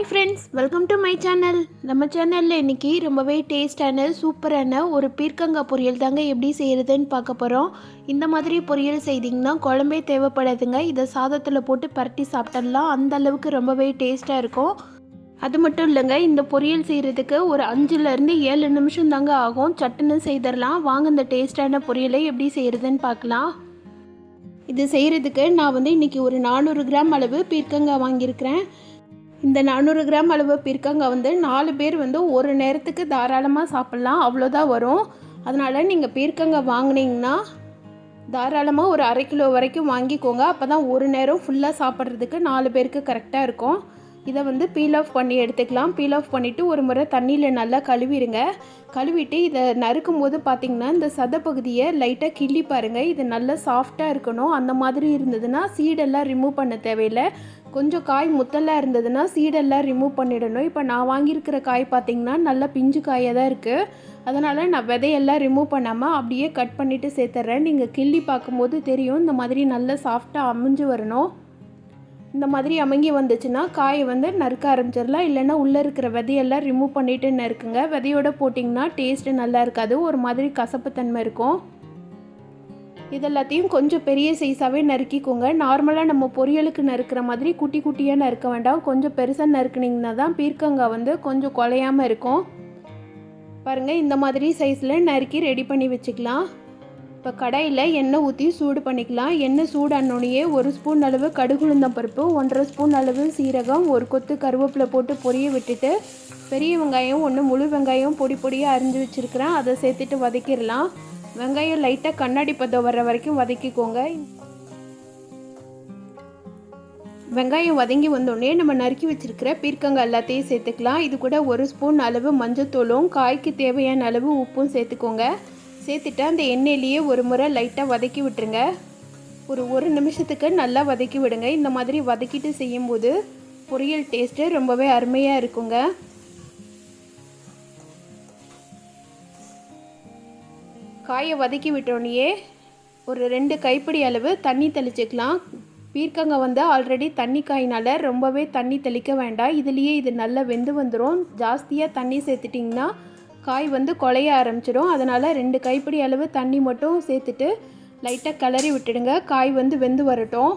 Hi friends, welcome to my channel. நம்ம சேனலில் இன்றைக்கி ரொம்பவே டேஸ்டான சூப்பரான ஒரு பீர்க்கங்காய் பொரியல் தாங்க எப்படி செய்கிறதுன்னு பார்க்க போகிறோம். இந்த மாதிரி பொரியல் செய்திங்கன்னா குழம்பே தேவைப்படாதுங்க. இதை சாதத்தில் போட்டு பரட்டி சாப்பிட்டலாம். அந்த அளவுக்கு ரொம்பவே டேஸ்ட்டாக இருக்கும். அது மட்டும் இல்லைங்க, இந்த பொரியல் செய்கிறதுக்கு ஒரு 5லேருந்து 7 நிமிஷம் தாங்க ஆகும். சட்டுன்னு செய்திடலாம். வாங்க இந்த டேஸ்டான பொரியலை எப்படி செய்கிறதுன்னு பார்க்கலாம். இது செய்கிறதுக்கு நான் இன்றைக்கி ஒரு 400 கிராம் அளவு பீர்க்கங்காய் வாங்கியிருக்கிறேன். இந்த 400 கிராம் அளவு பீர்க்கங்காய் 4 பேர் ஒரு நேரத்துக்கு தாராளமாக சாப்பிட்லாம், அவ்வளோதான் வரும். அதனால் நீங்கள் பீர்க்கங்காய் வாங்கினீங்கன்னா தாராளமாக ஒரு 1/2 கிலோ வரைக்கும் வாங்கிக்கோங்க. அப்போ தான் ஒரு நேரம் ஃபுல்லாக சாப்பிட்றதுக்கு 4 பேருக்கு கரெக்டாக இருக்கும். இதை பீல் ஆஃப் பண்ணி எடுத்துக்கலாம். பீல் ஆஃப் பண்ணிவிட்டு ஒரு முறை தண்ணியில் நல்லா கழுவிடுங்க. கழுவிட்டு இதை நறுக்கும் போது பார்த்திங்கன்னா இந்த சதை பகுதியை லைட்டாக கிள்ளி பாருங்கள். இது நல்லா சாஃப்டாக இருக்கணும். அந்த மாதிரி இருந்ததுன்னா சீடெல்லாம் ரிமூவ் பண்ண தேவையில்லை. கொஞ்சம் காய் முத்தலாக இருந்ததுன்னா சீடெல்லாம் ரிமூவ் பண்ணிடணும். இப்போ நான் வாங்கியிருக்கிற காய் பார்த்திங்கன்னா நல்லா பிஞ்சு காயாக தான் இருக்குது. அதனால் நான் விதையெல்லாம் ரிமூவ் பண்ணாமல் அப்படியே கட் பண்ணிவிட்டு சேர்த்துட்றேன். நீங்கள் கிள்ளி பார்க்கும்போது தெரியும், இந்த மாதிரி நல்லா சாஃப்டாக அமைஞ்சு வரணும். இந்த மாதிரி அமைங்கி வந்துச்சுன்னா காயை நறுக்க ஆரம்பிச்சிடலாம். இல்லைன்னா உள்ளே இருக்கிற விதையெல்லாம் ரிமூவ் பண்ணிவிட்டு நறுக்குங்க. விதையோடு போட்டிங்கன்னா டேஸ்ட்டு நல்லா இருக்காது, ஒரு மாதிரி கசப்புத்தன்மை இருக்கும். இதெல்லாத்தையும் கொஞ்சம் பெரிய சைஸாகவே நறுக்கிக்கோங்க. நார்மலாக நம்ம பொரியலுக்கு நறுக்கிற மாதிரி குட்டி குட்டியாக நறுக்க வேண்டாம். கொஞ்சம் பெருசாக நறுக்குனிங்கன்னா தான் பீர்க்கங்காய் கொஞ்சம் குலையாமல் இருக்கும். பாருங்கள், இந்த மாதிரி சைஸில் நறுக்கி ரெடி பண்ணி வச்சுக்கலாம். இப்போ கடாயில் எண்ணெய் ஊற்றி சூடு பண்ணிக்கலாம். எண்ணெய் சூடானோடனே 1 ஸ்பூன் அளவு கடுகுளுந்தம் பருப்பு, 1.5 ஸ்பூன் அளவு சீரகம், ஒரு கொத்து கருவேப்பிலை போட்டு பொரிய விட்டுட்டு பெரிய வெங்காயம் 1 முழு வெங்காயம் பொடி பொடியாக அரிஞ்சு வச்சுருக்கிறேன், அதை சேர்த்துட்டு வதக்கிடலாம். வெங்காயம் லைட்டாக கண்ணாடி பதம் வர்ற வரைக்கும் வதக்கிக்கோங்க. வெங்காயம் வதங்கி வந்தோடனே நம்ம நறுக்கி வச்சுருக்கிற பீர்க்கங்காய் எல்லாத்தையும் சேர்த்துக்கலாம். இது கூட 1 ஸ்பூன் அளவு மஞ்சத்தூளும் காய்க்கு தேவையான அளவு உப்பும் சேர்த்துக்கோங்க. சேர்த்துட்டு அந்த எண்ணெயிலேயே ஒரு முறை லைட்டாக வதக்கி விட்டுருங்க. ஒரு நிமிஷத்துக்கு நல்லா வதக்கி விடுங்க. இந்த மாதிரி வதக்கிட்டு செய்யும்போது பொரியல் டேஸ்ட்டு ரொம்பவே அருமையாக இருக்குங்க. காயை வதக்கி விட்டோடனே ஒரு 2 கைப்பிடி அளவு தண்ணி தெளிச்சுக்கலாம். பீர்க்கங்காய் ஆல்ரெடி தண்ணி காயினால் ரொம்பவே தண்ணி தெளிக்க வேண்டாம். இதுலேயே இது நல்லா வெந்து வந்துடும். ஜாஸ்தியாக தண்ணி சேர்த்துட்டிங்கன்னா காய் குழைய ஆரம்பிச்சிடும். அதனால் 2 கைப்பிடி அளவு தண்ணி மட்டும் சேர்த்துட்டு லைட்டாக கிளறி விட்டுடுங்க. காய் வெந்து வரட்டும்.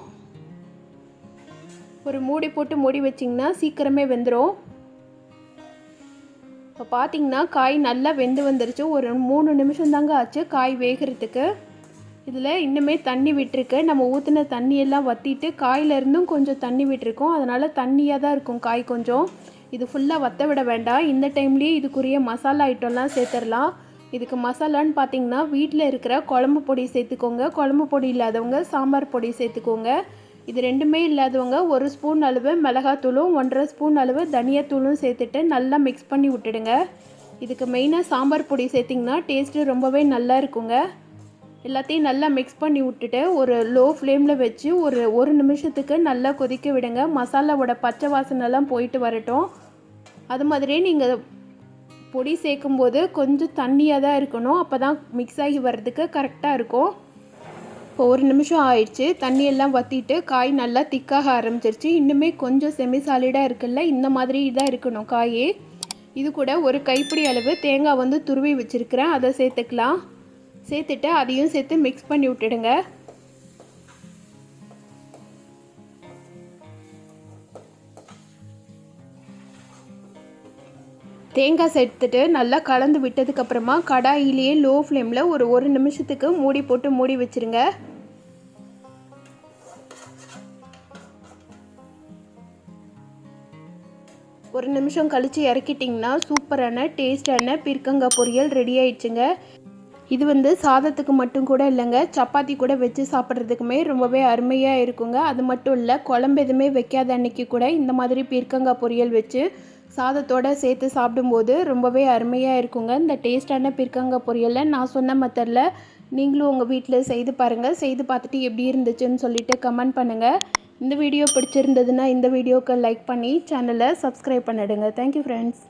ஒரு மூடி போட்டு மூடி வச்சிங்கன்னா சீக்கிரமே வெந்துடும். இப்போ பார்த்திங்கன்னா காய் நல்லா வெந்து வந்துருச்சு. ஒரு 3 நிமிஷம் தாங்க ஆச்சு காய் வேகிறதுக்கு. இதில் இன்னுமே தண்ணி விட்டுருக்கு. நம்ம ஊற்றின தண்ணியெல்லாம் வற்றிட்டு காயிலிருந்தும் கொஞ்சம் தண்ணி விட்டுருக்கோம். அதனால் தண்ணியாக தான் இருக்கும் காய் கொஞ்சம். இது ஃபுல்லாக வற்ற விட வேண்டாம். இந்த டைம்லேயே இதுக்குரிய மசாலா ஐட்டம்லாம் சேர்த்துடலாம். இதுக்கு மசாலான்னு பார்த்திங்கன்னா வீட்டில் இருக்கிற குழம்பு பொடி சேர்த்துக்கோங்க. குழம்பு பொடி இல்லாதவங்க சாம்பார் பொடி சேர்த்துக்கோங்க. இது ரெண்டுமே இல்லாதவங்க 1 ஸ்பூன் அளவு மிளகாத்தூளும் 1.5 ஸ்பூன் அளவு தனியாத்தூளும் சேர்த்துட்டு நல்லா மிக்ஸ் பண்ணி விட்டுடுங்க. இதுக்கு மெயினாக சாம்பார் பொடி சேர்த்திங்கன்னா டேஸ்ட்டு ரொம்பவே நல்லா இருக்குங்க. எல்லாத்தையும் நல்லா மிக்ஸ் பண்ணி விட்டுட்டு ஒரு லோ ஃப்ளேமில் வச்சு ஒரு நிமிஷத்துக்கு நல்லா கொதிக்க விடுங்க. மசாலாவோட பச்சை வாசனைலாம் போயிட்டு வரட்டும். அது மாதிரியே நீங்கள் பொடி சேர்க்கும்போது கொஞ்சம் தண்ணியாக தான் இருக்கணும். அப்போ தான் மிக்ஸ் ஆகி வர்றதுக்கு கரெக்டாக இருக்கும். இப்போ 1 நிமிஷம் ஆயிடுச்சு. தண்ணியெல்லாம் வற்றிட்டு காய் நல்லா திக்காக ஆரம்பிச்சிருச்சு. இன்னுமே கொஞ்சம் செமி சாலிடாக இருக்குல்ல, இந்த மாதிரி தான் இருக்கணும் காயே. இது கூட ஒரு கைப்பிடி அளவு தேங்காய் துருவி வச்சுருக்கிறேன், அதை சேர்த்துக்கலாம். சேர்த்துட்டு அதையும் சேர்த்து மிக்ஸ் பண்ணி விட்டுடுங்க. தேங்காய் சேர்த்துட்டு நல்லா கலந்து விட்டதுக்கப்புறமா கடாயிலேயே லோ ஃப்ளேமில் ஒரு நிமிஷத்துக்கு மூடி போட்டு மூடி வச்சுருங்க. ஒரு நிமிஷம் கழித்து இறக்கிட்டிங்கன்னா சூப்பரான டேஸ்டான பீர்க்கங்காய் பொரியல் ரெடி ஆயிடுச்சுங்க. இது சாதத்துக்கு மட்டும் கூட இல்லைங்க, சப்பாத்தி கூட வச்சு சாப்பிட்றதுக்குமே ரொம்பவே அருமையாக இருக்குங்க. அது மட்டும் இல்லை, குழம்பு எதுவுமே வைக்காத அன்னைக்கு கூட இந்த மாதிரி பீர்க்கங்காய் பொரியல் வச்சு சாதத்தோடு சேர்த்து சாப்பிடும்போது ரொம்பவே அருமையாக இருக்குங்க. இந்த டேஸ்டான பீர்க்கங்காய் பொரியலை நான் சொன்ன மெத்தடில் நீங்களும் உங்கள் வீட்டில் செய்து பாருங்கள். செய்து பார்த்துட்டு எப்படி இருந்துச்சுன்னு சொல்லிவிட்டு கமெண்ட் பண்ணுங்கள். இந்த வீடியோ பிடிச்சிருந்ததுன்னா இந்த வீடியோக்கு லைக் பண்ணி சேனலை சப்ஸ்கிரைப் பண்ணிடுங்க. Thank you friends.